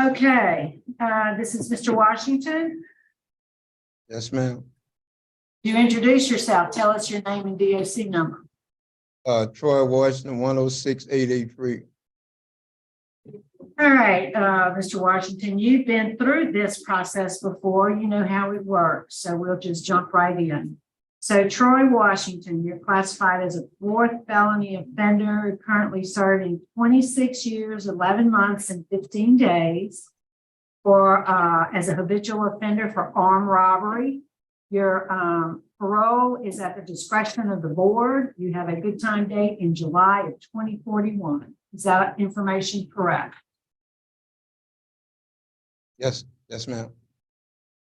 Okay, this is Mr. Washington. Yes, ma'am. You introduce yourself. Tell us your name and DOC number. Troy Washington, 106883. All right, Mr. Washington, you've been through this process before. You know how it works. So we'll just jump right in. So Troy Washington, you're classified as a fourth felony offender, currently serving 26 years, 11 months, and 15 days for as a habitual offender for armed robbery. Your parole is at the discretion of the board. You have a good time date in July of 2041. Is that information correct? Yes, ma'am.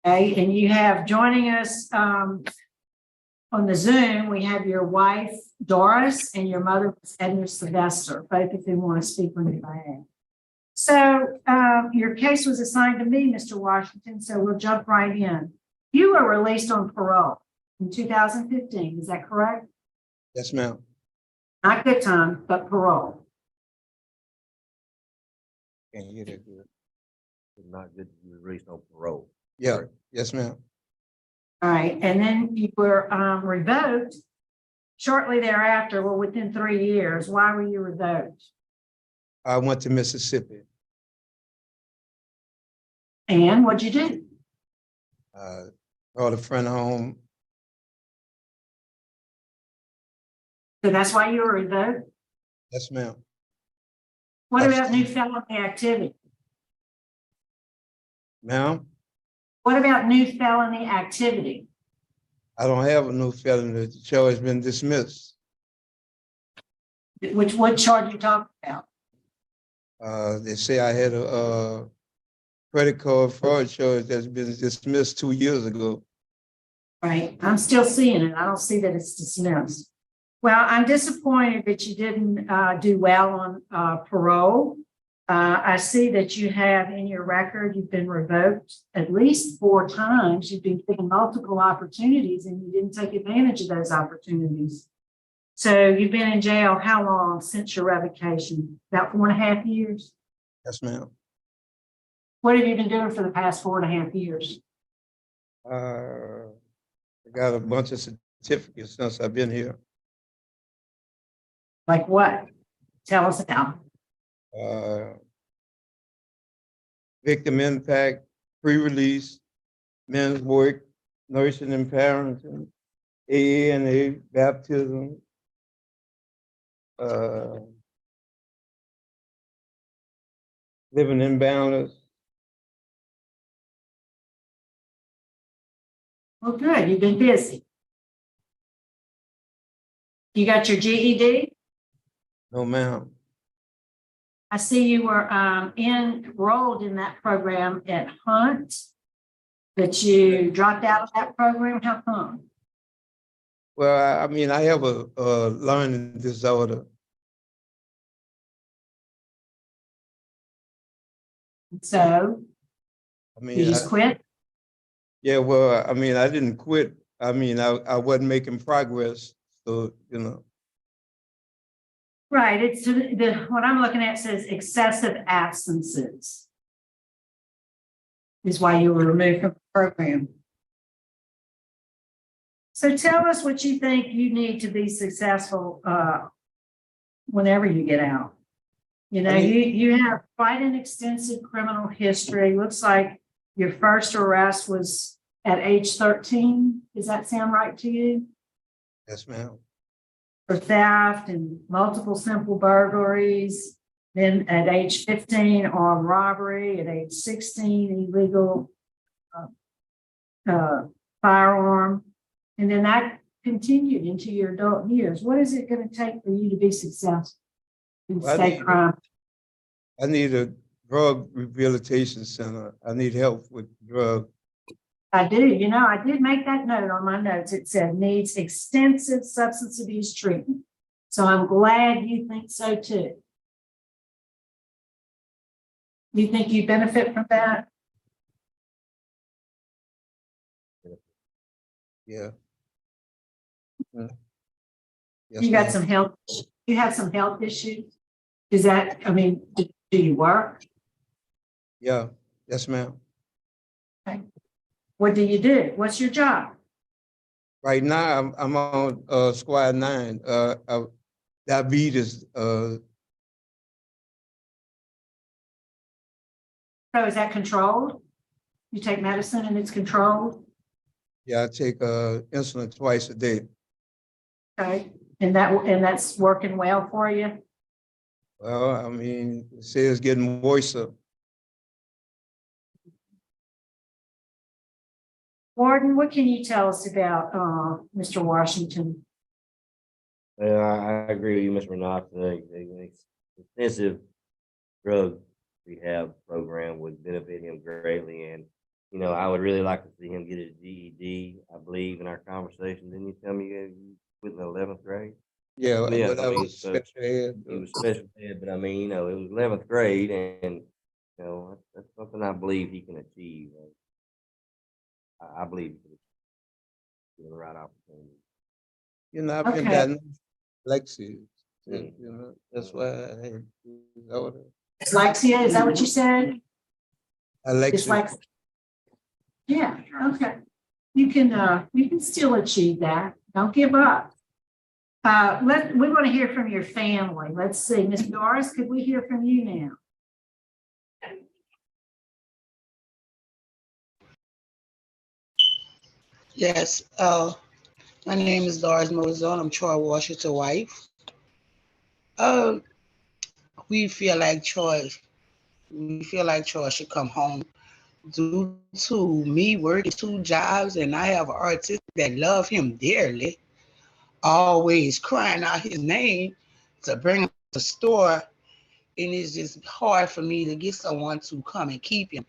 Okay, and you have joining us on the Zoom, we have your wife, Doris, and your mother, Edna Sylvester. Both of them want to speak on your behalf. So your case was assigned to me, Mr. Washington, so we'll jump right in. You were released on parole in 2015, is that correct? Yes, ma'am. Not good time, but parole. Can't hear that good. It's not good to be released on parole. Yeah, yes, ma'am. All right, and then you were revoked shortly thereafter, well, within 3 years. Why were you revoked? I went to Mississippi. And what'd you do? Brought a friend home. So that's why you were revoked? Yes, ma'am. What about new felony activity? Ma'am, What about new felony activity? I don't have a new felony. The charge has been dismissed. What charge you talking about? They say I had a credit card fraud charge that's been dismissed 2 years ago. Right, I'm still seeing it. I don't see that it's dismissed. Well, I'm disappointed that you didn't do well on parole. I see that you have in your record, you've been revoked at least 4 times. You've been given multiple opportunities and you didn't take advantage of those opportunities. So you've been in jail how long since your revocation? About 4.5 years? Yes, ma'am. What have you been doing for the past 4.5 years? I got a bunch of certificates since I've been here. Like what? Tell us about. Victim impact, pre-release, men's work, nursing and parenting, AA, baptism, living in balance. Well, good. You've been busy. You got your GED? No, ma'am. I see you were enrolled in that program at Hunt, but you dropped out of that program. How come? Well, I mean, I have a learning disorder. So I mean, you just quit? yeah, well, I mean, I didn't quit. I mean, I wasn't making progress. So, you know. Right. It's what I'm looking at says excessive absences is why you were removed from the program. So tell us what you think you need to be successful whenever you get out. You know, you have quite an extensive criminal history. Looks like your first arrest was at age 13. Does that sound right to you? Yes, ma'am. For theft and multiple simple burglaries. Then at age 15, armed robbery. At age 16, illegal firearm. And then that continued into your adult years. What is it going to take for you to be successful in state crime? I need a drug rehabilitation center. I need help with drugs. I do. You know, I did make that note on my notes. It said needs extensive substance abuse treatment. So I'm glad you think so too. You think you benefit from that? Yeah. Yes, You got ma'am. some health, you have some health issues? Is that, I mean, do you work? Yeah, yes, ma'am. What do you do? What's your job? Right now, I'm on squad 9, diabetes. So is that controlled? You take medicine and it's controlled? Yeah, I take insulin twice a day. Okay. And that's working well for you? Well, I mean, it says it's getting worse. Warden, what can you tell us about Mr. Washington? I agree with you, Mr. Knox. The extensive drug rehab program would benefit him greatly. And, you know, I would really like to see him get his GED. I believe in our conversation, didn't you tell me you quit in the 11th grade? Yeah, Yeah, but I I mean, was so special ed. he was special ed, but I mean, you know, it was 11th grade, and you know, that's something I believe he can achieve. I believe he can achieve the right opportunity. You know, I've been Okay. diagnosed with dyslexia. Mm. You know, that's why I had disorder. Dyslexia, is that what you said? Dyslexia. Dyslexia. Yeah, okay. You can still achieve that. Don't give up. We want to hear from your family. Let's see, Ms. Doris, could we hear from you now? Yes, my name is Doris Mozon. I'm Troy Washington's wife. Uh, we feel like Troy should come home due to me working 2 jobs, and I have an artist that love him dearly, always crying out his name to bring him to the store, and it's just hard for me to get someone to come and keep him,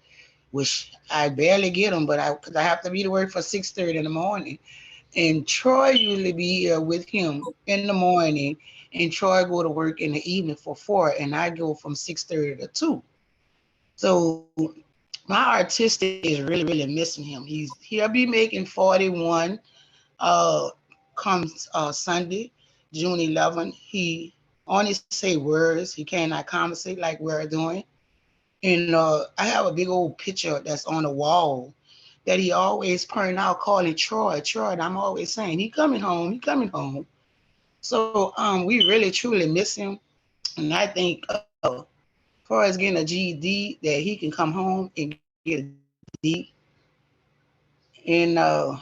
which I barely get him, but because I have to be to work for 6:30 in the morning. And Troy usually be here with him in the morning, and Troy go to work in the evening for 4, and I go from 6:30 to 2. So my artistic is really missing him. He'll be making 41 comes Sunday, June 11th. He only say words. He cannot conversate like we're doing. And I have a big old picture that's on the wall that he always point out calling Troy, Troy. And I'm always saying, he coming home, he coming home. So we really truly miss him. And I think as far as getting a GED, that he can come home and get a GED. And I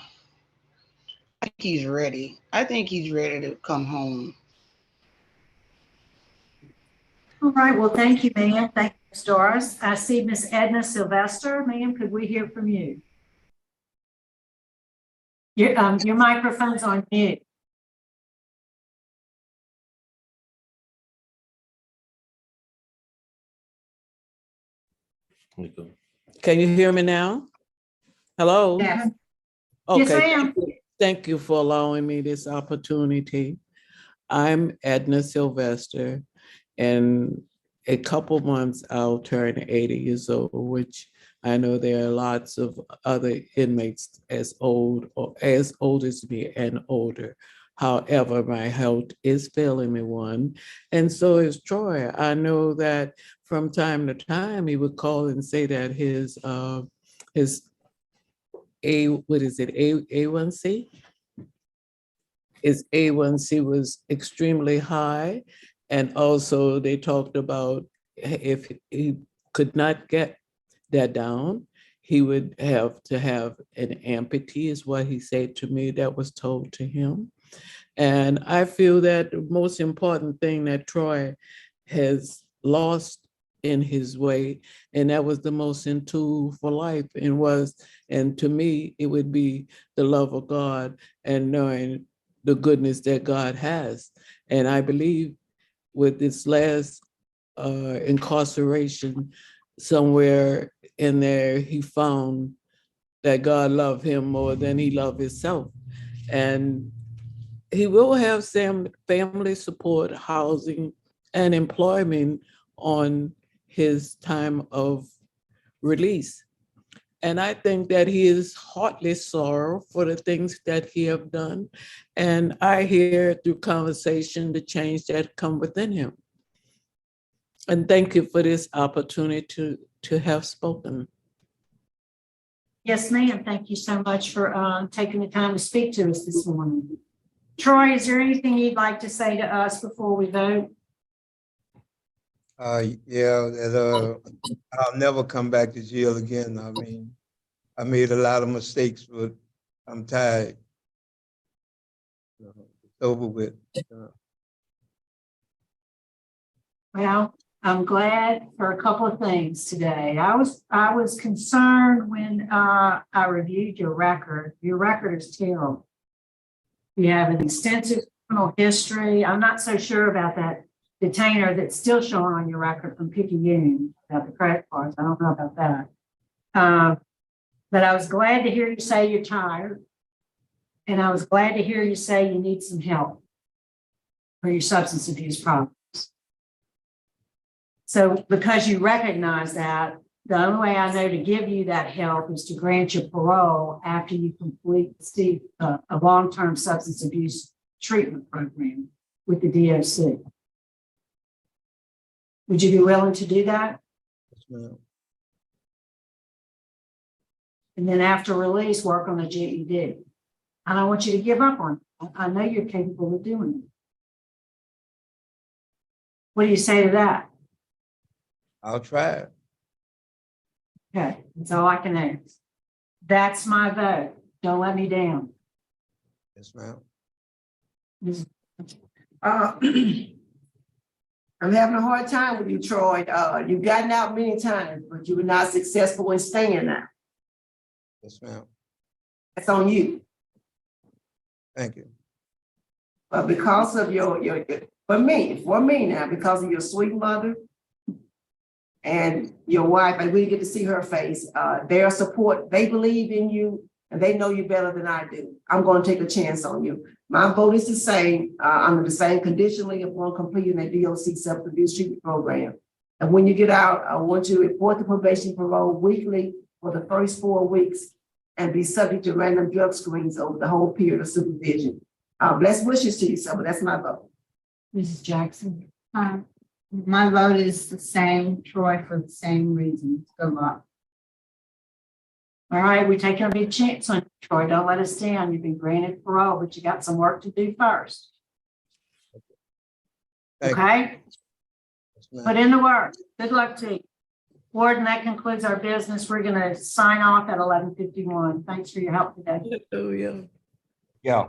think he's ready. I think he's ready to come home. All right, well, thank you, ma'am. Thank you, Ms. Doris. I see Miss Edna Sylvester. Ma'am, could we hear from you? Your microphone's on mute. Can you hear me now? Hello? Yes. Okay. Yes, ma'am. Thank you for allowing me this opportunity. I'm Edna Sylvester. In a couple months, I'll turn 80 years old, which I know there are lots of other inmates as old as me and older. However, my health is failing me one, and so is Troy. I know that from time to time he would call and say that his A1C? His A1C was extremely high. And also they talked about if he could not get that down, he would have to have an amputee, is what he said to me, that was told to him. And I feel that the most important thing that Troy has lost in his way, and that was the most in tool for life, and to me, it would be the love of God and knowing the goodness that God has. And I believe with this last incarceration, somewhere in there, he found that God loved him more than he loved himself. And he will have some family support, housing, and employment on his time of release. And I think that he is heartily sorrow for the things that he have done. And I hear through conversation the change that come within him. And thank you for this opportunity to have spoken. Yes, ma'am. Thank you so much for taking the time to speak to us this morning. Troy, is there anything you'd like to say to us before we vote? Yeah, that I'll never come back to jail again. I mean, I made a lot of mistakes, but I'm tired. It's over with. Well, I'm glad for a couple of things today. I was concerned when I reviewed your record. Your record is terrible. You have an extensive criminal history. I'm not so sure about that detainer that's still showing on your record from Picayune about the credit cards. I don't know about that. But I was glad to hear you say you're tired. And I was glad to hear you say you need some help for your substance abuse problems. So because you recognize that, the only way I know to give you that help is to grant you parole after you complete a long-term substance abuse treatment program with the DOC. Would you be willing to do that? Yes, ma'am. And then after release, work on the GED. I don't want you to give up on it. I know you're capable of doing it. What do you say to that? I'll try it. Okay, that's all I can ask. That's my vote. Don't let me down. Yes, ma'am. I'm having a hard time with you, Troy. You've gotten out many times, but you were not successful in staying out. Yes, ma'am. That's on you. Thank you. But because of for me now, because of your sweet mother and your wife, I really get to see her face. Their support, they believe in you and they know you better than I do. I'm going to take a chance on you. My vote is the same. I'm the same conditionally upon completing a DOC substance abuse treatment program. And when you get out, I want you to report to probation parole weekly for the first 4 weeks and be subject to random drug screens over the whole period of supervision. Blessed wishes to you, so that's my vote. Mrs. Jackson. My vote is the same, Troy, for the same reasons. Good luck. All right, we're taking a big chance on you, Troy. Don't let us down. You've been granted parole, but you got some work to do first. Thank you. Okay? Yes, ma'am. Put in the work. Good luck to you. Warden, that concludes our business. We're going to sign off at 11:51. Thanks for your help today. Hallelujah. Yeah.